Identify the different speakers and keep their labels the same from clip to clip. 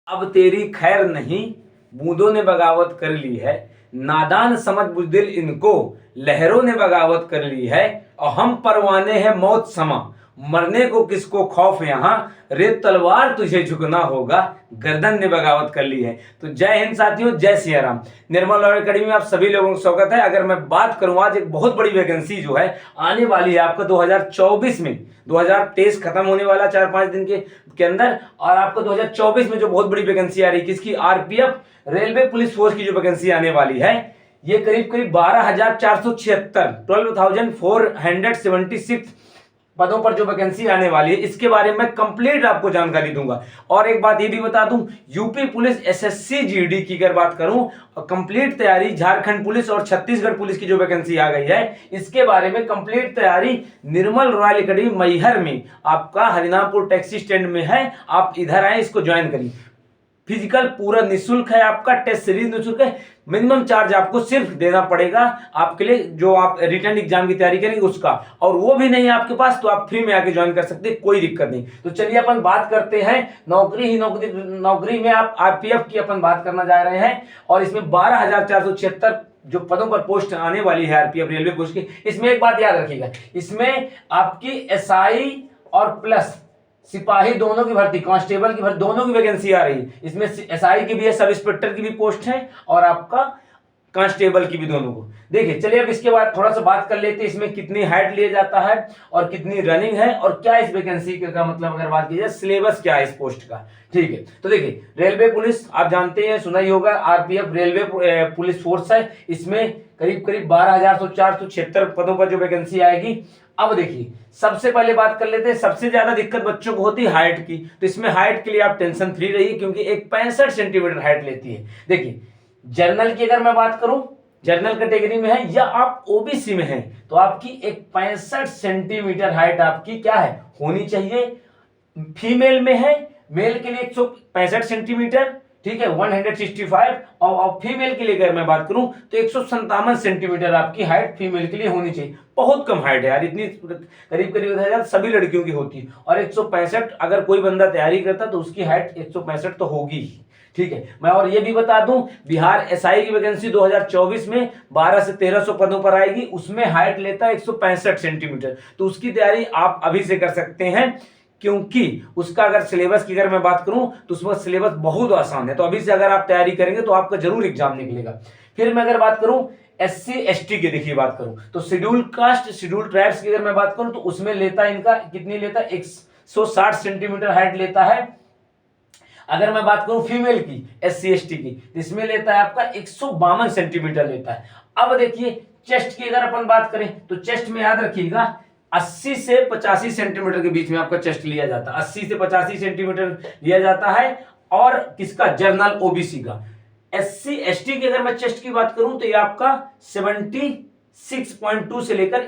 Speaker 1: अब तेरी खैर नहीं, बूंदों ने बगावत कर ली है। नादान समझ बुज़दिल इनको, लहरों ने बगावत कर ली है। और हम परवाने हैं मौत समा, मरने को किसको खौफ यहाँ, रेत तलवार तुझे झुकना होगा, गर्दन ने बगावत कर ली है। तो जय हिंद साथियों, जय सिया राम। निर्मल लॉ एकेडमी में आप सभी लोगों का स्वागत है। अगर मैं बात करूं, आज एक बहुत बड़ी वैकेंसी जो है आने वाली है आपका 2024 में। 2023 खत्म होने वाला 4-5 दिन के अंदर, और आपको 2024 में जो बहुत बड़ी वैकेंसी आ रही है किसकी, आरपीएफ रेलवे पुलिस फोर्स की जो वैकेंसी आने वाली है, ये करीब करीब 12,476 12,476 पदों पर जो वैकेंसी आने वाली है, इसके बारे में कंप्लीट आपको जानकारी दूंगा। और एक बात ये भी बता दूं, यूपी पुलिस एसएससी जीडी की अगर बात करूं, कंप्लीट तैयारी, झारखंड पुलिस और छत्तीसगढ़ पुलिस की जो वैकेंसी आ गई है, इसके बारे में कंप्लीट तैयारी निर्मल रॉयल एकेडमी मैहर में आपका हरिनामपुर टैक्सी स्टैंड में है। आप इधर आए, इसको ज्वाइन करिए। फिजिकल पूरा निःशुल्क है, आपका टेस्ट सीरीज निःशुल्क है। मिनिमम चार्ज आपको सिर्फ देना पड़ेगा आपके लिए, जो आप रिटर्न एग्जाम की तैयारी करेंगे उसका, और वो भी नहीं है आपके पास तो आप फ्री में आके ज्वाइन कर सकते हैं, कोई दिक्कत नहीं। तो चलिए अपन बात करते हैं नौकरी नौकरी में आप आरपीएफ की अपन बात करना जा रहे हैं। और इसमें 12,476 जो पदों पर पोस्ट आने वाली है आरपीएफ रेलवे पोस्ट की। इसमें एक बात याद रखिएगा, इसमें आपकी एसआई और प्लस सिपाही दोनों की भर्ती, कांस्टेबल की भर्ती, दोनों की वैकेंसी आ रही है। इसमें एसआई की भी है, सब इंस्पेक्टर की भी पोस्ट है, और आपका कांस्टेबल की भी, दोनों को। देखिए चलिए अब इसके बाद थोड़ा सा बात कर लेते हैं, इसमें कितनी हाइट लिया जाता है और कितनी रनिंग है, और क्या इस वैकेंसी का मतलब अगर बात की जाए, सिलेबस क्या है इस पोस्ट का। ठीक है, तो देखिए रेलवे पुलिस आप जानते हैं, सुना ही होगा, आरपीएफ रेलवे पुलिस फोर्स है। इसमें करीब करीब 12,476 पदों पर जो वैकेंसी आएगी। अब देखिए सबसे पहले बात कर लेते हैं, सबसे ज्यादा दिक्कत बच्चों को होती है हाइट की। तो इसमें हाइट के लिए आप टेंशन फ्री रहिए, क्योंकि एक 65 सेंटीमीटर हाइट लेती है। देखिए जर्नल की अगर मैं बात करूं, जर्नल कैटेगरी में है या आप ओबीसी में हैं, तो आपकी एक 65 सेंटीमीटर हाइट आपकी क्या है, होनी चाहिए। फीमेल में है, मेल के लिए 165 सेंटीमीटर, ठीक है, 165, और फीमेल के लिए अगर मैं बात करूं तो 157 सेंटीमीटर आपकी हाइट फीमेल के लिए होनी चाहिए। बहुत कम हाइट है यार, इतनी करीब करीब सभी लड़कियों की होती है। और 165 अगर कोई बंदा तैयारी करता तो उसकी हाइट 165 तो होगी ही। ठीक है, मैं और ये भी बता दूं, बिहार एसआई की वैकेंसी 2024 में 12 से 1300 पदों पर आएगी। उसमें हाइट लेता है 165 सेंटीमीटर। तो उसकी तैयारी आप अभी से कर सकते हैं, क्योंकि उसका अगर सिलेबस की अगर मैं बात करूं तो उसमें सिलेबस बहुत आसान है। तो अभी से अगर आप तैयारी करेंगे तो आपका जरूर एग्जाम निकलेगा। फिर मैं अगर बात करूं एससी एसटी की, देखिए बात करूं तो शेड्यूल कास्ट शेड्यूल ट्राइब्स की अगर मैं बात करूं तो उसमें लेता है, इनका कितनी लेता है, 160 सेंटीमीटर हाइट लेता है। अगर मैं बात करूं फीमेल की एससी एसटी की, तो इसमें लेता है आपका 152 सेंटीमीटर लेता है। अब देखिए चेस्ट की अगर अपन बात करें तो चेस्ट में याद रखिएगा 80 से 85 सेंटीमीटर के बीच में आपका चेस्ट लिया जाता है, 80 से 85 सेंटीमीटर लिया जाता है। और किसका, जर्नल ओबीसी का। एससी एसटी की अगर मैं चेस्ट की बात करूं तो ये आपका 76.2 से लेकर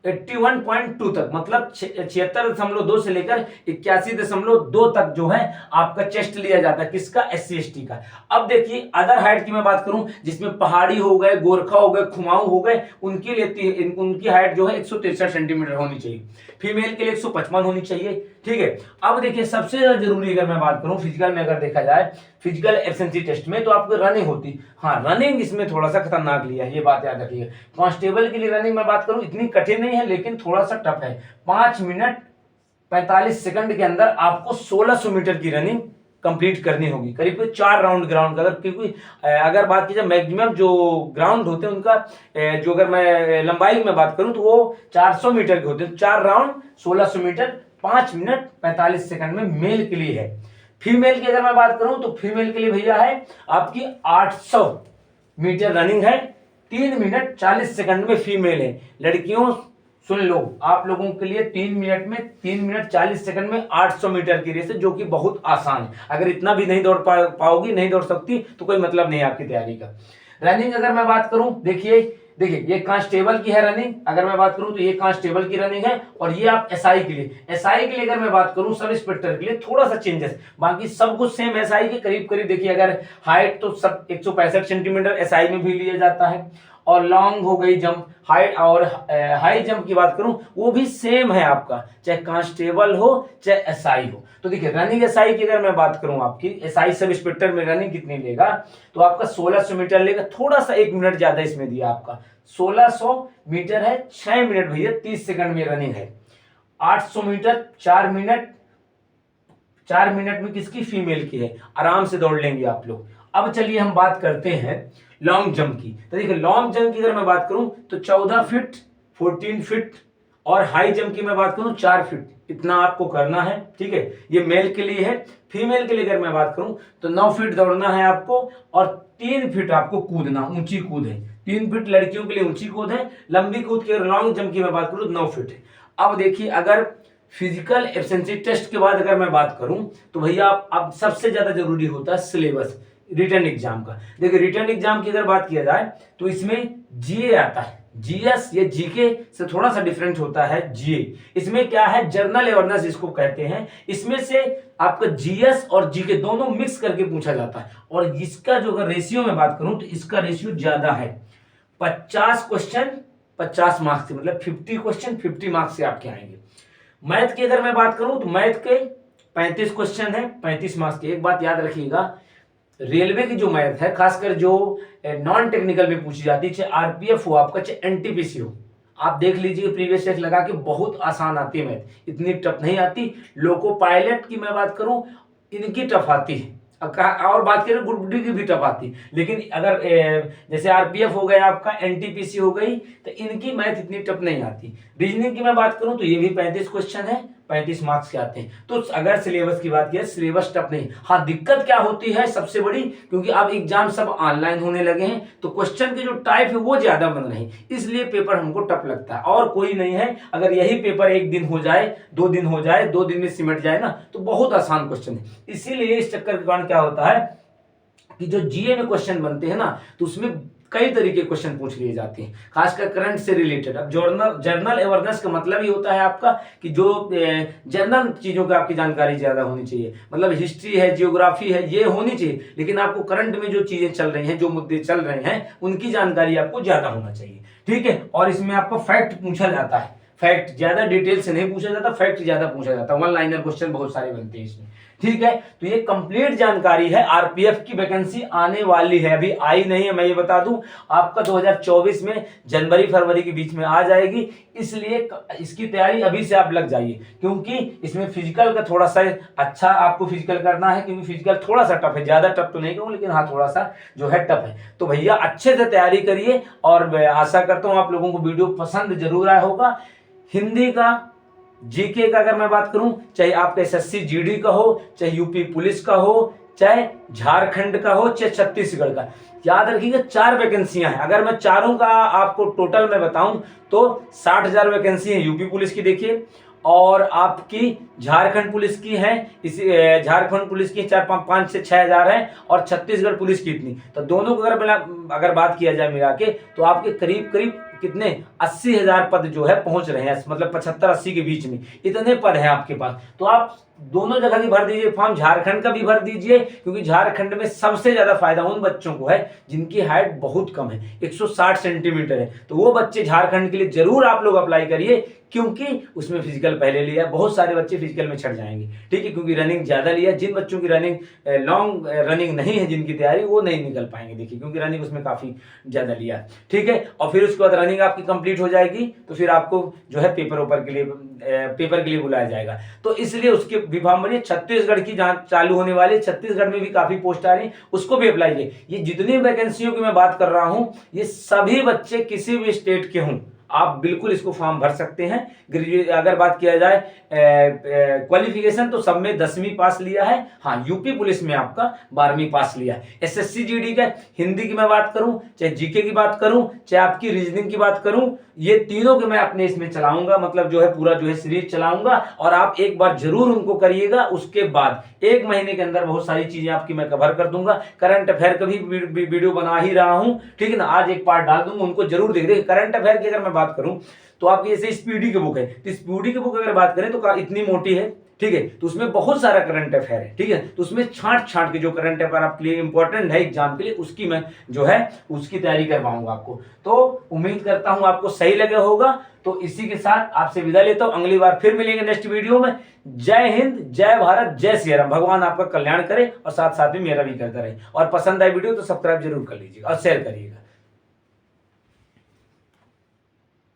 Speaker 1: 81.2 तक, मतलब 76.2 से लेकर 81.2 तक जो है आपका चेस्ट लिया जाता है, किसका, एससी एसटी का। अब देखिए अदर हाइट की मैं बात करूं, जिसमें पहाड़ी हो गए, गोरखा हो गए, कुमाऊं हो गए, उनकी लेती है, उनकी हाइट जो है 163 सेंटीमीटर होनी चाहिए। फीमेल के लिए 155 होनी चाहिए। ठीक है, अब देखिए सबसे ज्यादा जरूरी अगर मैं बात करूं फिजिकल में, अगर देखा जाए फिजिकल एफिशिएंसी टेस्ट में, तो आपको रनिंग होती। हाँ, रनिंग इसमें थोड़ा सा खतरनाक लिया है, ये बात याद रखिएगा। कांस्टेबल के लिए रनिंग में बात करूं इतनी कठिन नहीं है, लेकिन थोड़ा सा टफ है। 5 मिनट 45 सेकंड के अंदर आपको 1600 मीटर की रनिंग कंप्लीट करनी होगी, करीब 4 राउंड ग्राउंड का। क्योंकि अगर बात की जाए मैक्सिमम जो ग्राउंड होते हैं उनका, जो अगर मैं लंबाई में बात करूं तो वो 400 मीटर के होते हैं। 4 राउंड 1600 मीटर 5 मिनट 45 सेकंड में मेल के लिए है। फीमेल की अगर मैं बात करूं तो फीमेल के लिए भैया है आपकी 800 मीटर रनिंग है, 3 मिनट 40 सेकंड में फीमेल है। लड़कियों सुन लो, आप लोगों के लिए 3 मिनट 40 सेकंड में 800 मीटर की रेस है, जो कि बहुत आसान है। अगर इतना भी नहीं दौड़ पाओगी, नहीं दौड़ सकती, तो कोई मतलब नहीं आपकी तैयारी का। रनिंग अगर मैं बात करूं, देखिए ये कांस्टेबल की है रनिंग, अगर मैं बात करूं तो ये कांस्टेबल की रनिंग है। और ये आप एसआई के लिए अगर मैं बात करूं, सब इंस्पेक्टर के लिए थोड़ा सा चेंजेस, बाकी सब कुछ सेम एसआई के करीब करीब। देखिए अगर हाइट तो सब 165 सेंटीमीटर एसआई में भी लिया जाता है, और लॉन्ग हो गई जंप, हाई और हाई जंप की बात करूं वो भी सेम है आपका, चाहे कांस्टेबल हो चाहे एसआई हो। तो देखिए रनिंग एसआई की अगर मैं बात करूं, आपकी एसआई सब इंस्पेक्टर में रनिंग कितनी लेगा, तो आपका 1600 मीटर लेगा, थोड़ा सा 1 मिनट ज्यादा इसमें दिया आपका, 1600 मीटर है 6 मिनट भैया 30 सेकंड में रनिंग है। 800 मीटर 4 मिनट, 4 मिनट में किसकी, फीमेल की है, आराम से दौड़ लेंगे आप लोग। अब चलिए हम बात करते हैं लॉन्ग जंप की। तो देखिए लॉन्ग जंप की अगर मैं बात करूं तो 14 फीट, 14 फीट, और हाई जंप की मैं बात करूं 4 फीट, इतना आपको करना है, ठीक है। ये मेल के लिए है। फीमेल के लिए अगर मैं बात करूं तो 9 फीट दौड़ना है आपको, और 3 फीट आपको कूदना, ऊंची कूद है, 3 फीट लड़कियों के लिए ऊंची कूद है। लंबी कूद की अगर लॉन्ग जंप की मैं बात करूं तो 9 फीट है। अब देखिए अगर फिजिकल एफिशिएंसी टेस्ट के बाद अगर मैं बात करूं तो भैया अब सबसे ज्यादा जरूरी होता है सिलेबस रिटर्न एग्जाम का। देखिए रिटर्न एग्जाम की अगर बात किया जाए तो इसमें जीए आता है, जीएस ये जीके से थोड़ा सा डिफरेंट होता है जीए। इसमें क्या है, जनरल अवेयरनेस इसको कहते हैं। इसमें से आपका जीएस और जीके दोनों मिक्स करके पूछा जाता है, और इसका जो अगर रेशियो में बात करूं तो इसका रेशियो ज्यादा है। 50 क्वेश्चन 50 मार्क्स से, मतलब 50 क्वेश्चन 50 मार्क्स से आपके आएंगे। मैथ की अगर मैं बात करूं तो मैथ के 35 क्वेश्चन है 35 मार्क्स के। एक बात याद रखिएगा, रेलवे की जो मैथ है खासकर जो नॉन टेक्निकल में पूछी जाती है, चाहे आरपीएफ हो आपका चाहे एनटीपीसी हो, आप देख लीजिए प्रीवियस टेस्ट लगा के, बहुत आसान आती है मैथ, इतनी टफ नहीं आती। लोको पायलट की मैं बात करूं इनकी टफ आती है, और बात करें ग्रुप डी की भी टफ आती, लेकिन अगर जैसे आरपीएफ हो गया आपका, एनटीपीसी हो गई, तो इनकी मैथ इतनी टफ नहीं आती। रीजनिंग की मैं बात करूं तो ये भी 35 क्वेश्चन है 35 मार्क्स के आते हैं। तो अगर सिलेबस की बात किया, सिलेबस टफ नहीं। हाँ दिक्कत क्या होती है सबसे बड़ी, क्योंकि अब एग्जाम सब ऑनलाइन होने लगे हैं, तो क्वेश्चन के जो टाइप है वो ज्यादा बन रहे हैं, इसलिए पेपर हमको टफ लगता है, और कोई नहीं है। अगर यही पेपर 1 दिन हो जाए, 2 दिन हो जाए, 2 दिन में सिमट जाए ना, तो बहुत आसान क्वेश्चन है। इसीलिए इस चक्कर के कारण क्या होता है कि जो जीए में क्वेश्चन बनते हैं ना, तो उसमें कई तरीके क्वेश्चन पूछ लिए जाते हैं, खासकर करंट से रिलेटेड। अब जर्नल अवेयरनेस का मतलब ही होता है आपका कि जो जनरल चीजों की आपकी जानकारी ज्यादा होनी चाहिए, मतलब हिस्ट्री है, जियोग्राफी है, ये होनी चाहिए, लेकिन आपको करंट में जो चीजें चल रही हैं, जो मुद्दे चल रहे हैं, उनकी जानकारी आपको ज्यादा होना चाहिए, ठीक है। और इसमें आपको फैक्ट पूछा जाता है, फैक्ट ज्यादा डिटेल से नहीं पूछा जाता, फैक्ट ज्यादा पूछा जाता है, 1 लाइनर क्वेश्चन बहुत सारे बनते हैं इसमें, ठीक है। तो ये कंप्लीट जानकारी है। आरपीएफ की वैकेंसी आने वाली है, अभी आई नहीं है, मैं ये बता दूं आपका 2024 में जनवरी फरवरी के बीच में आ जाएगी, इसलिए इसकी तैयारी अभी से आप लग जाइए, क्योंकि इसमें फिजिकल का थोड़ा सा अच्छा आपको फिजिकल करना है, क्योंकि फिजिकल थोड़ा सा टफ है, ज्यादा टफ तो नहीं कहूँ, लेकिन हाँ थोड़ा सा जो है टफ है। तो भैया अच्छे से तैयारी करिए, और मैं आशा करता हूँ आप लोगों को वीडियो पसंद जरूर आया होगा। हिंदी का, जीके का अगर मैं बात करूं, चाहे आपका एसएससी जीडी का हो, चाहे यूपी पुलिस का हो, चाहे झारखंड का हो, चाहे छत्तीसगढ़ का, याद रखिएगा 4 वैकेंसियां हैं। अगर मैं चारों का आपको टोटल में बताऊं तो 60,000 वैकेंसी है यूपी पुलिस की, देखिए, और आपकी झारखंड पुलिस की है, इसी झारखंड पुलिस की 4-5 से 6,000 है, और छत्तीसगढ़ पुलिस की इतनी। तो दोनों को अगर बात किया जाए मिला के, तो आपके करीब करीब कितने 80,000 पद जो है पहुंच रहे हैं, मतलब 75-80 के बीच में इतने पद हैं आपके पास। तो आप दोनों जगह की भर दीजिए फॉर्म, झारखंड का भी भर दीजिए, क्योंकि झारखंड में सबसे ज्यादा फायदा उन बच्चों को है जिनकी हाइट बहुत कम है, 160 सेंटीमीटर है, तो वो बच्चे झारखंड के लिए जरूर आप लोग अप्लाई करिए, क्योंकि उसमें फिजिकल पहले लिया है, बहुत सारे बच्चे फिजिकल में छट जाएंगे, ठीक है, क्योंकि रनिंग ज्यादा लिया है। जिन बच्चों की रनिंग लॉन्ग रनिंग नहीं है, जिनकी तैयारी, वो नहीं निकल पाएंगे, देखिए, क्योंकि रनिंग उसमें काफी ज्यादा लिया है, ठीक है। और फिर उसके बाद रनिंग आपकी कंप्लीट हो जाएगी, तो फिर आपको जो है पेपर के लिए बुलाया जाएगा। तो इसलिए उसके विभाग में छत्तीसगढ़ की जांच चालू होने वाली है, छत्तीसगढ़ में भी काफी पोस्ट आ रही है, उसको भी अप्लाई किए। ये जितनी वैकेंसियों की मैं बात कर रहा हूं, ये सभी बच्चे किसी भी स्टेट के हों, आप बिल्कुल इसको फॉर्म भर सकते हैं। अगर बात किया जाए क्वालिफिकेशन, तो सब में 10वीं पास लिया है, हाँ यूपी पुलिस में आपका 12वीं पास लिया है। एसएससी जीडी का हिंदी की मैं बात करूं, चाहे जीके की बात करूं, चाहे आपकी रीजनिंग की बात करूं, ये तीनों के मैं अपने इसमें चलाऊंगा, मतलब जो है पूरा जो है सीरीज चलाऊंगा, और आप एक बार जरूर उनको करिएगा। उसके बाद 1 महीने के अंदर बहुत सारी चीजें आपकी मैं कवर कर दूंगा। करंट अफेयर का भी वीडियो बना ही रहा हूं, ठीक है ना, आज एक पार्ट डाल दूंगा, उनको जरूर देख रहे। करंट अफेयर की अगर मैं बात करूं तो आपकी जैसे स्पीडी की बुक है, तो स्पीडी की बुक अगर बात करें तो इतनी मोटी है, ठीक है, तो उसमें बहुत सारा करंट अफेयर है, ठीक है, तो उसमें छांट छांट के जो करंट अफेयर आपके लिए इंपॉर्टेंट है एग्जाम के लिए, उसकी मैं जो है उसकी तैयारी करवाऊंगा आपको। तो उम्मीद करता हूं आपको सही लगे होगा। तो इसी के साथ आपसे विदा लेता हूं, अगली बार फिर मिलेंगे नेक्स्ट वीडियो में। जय हिंद, जय भारत, जय श्री राम। भगवान आपका कल्याण करे और साथ साथ में मेरा भी करता रहे। और पसंद आए वीडियो तो सब्सक्राइब जरूर कर लीजिएगा और शेयर करिएगा।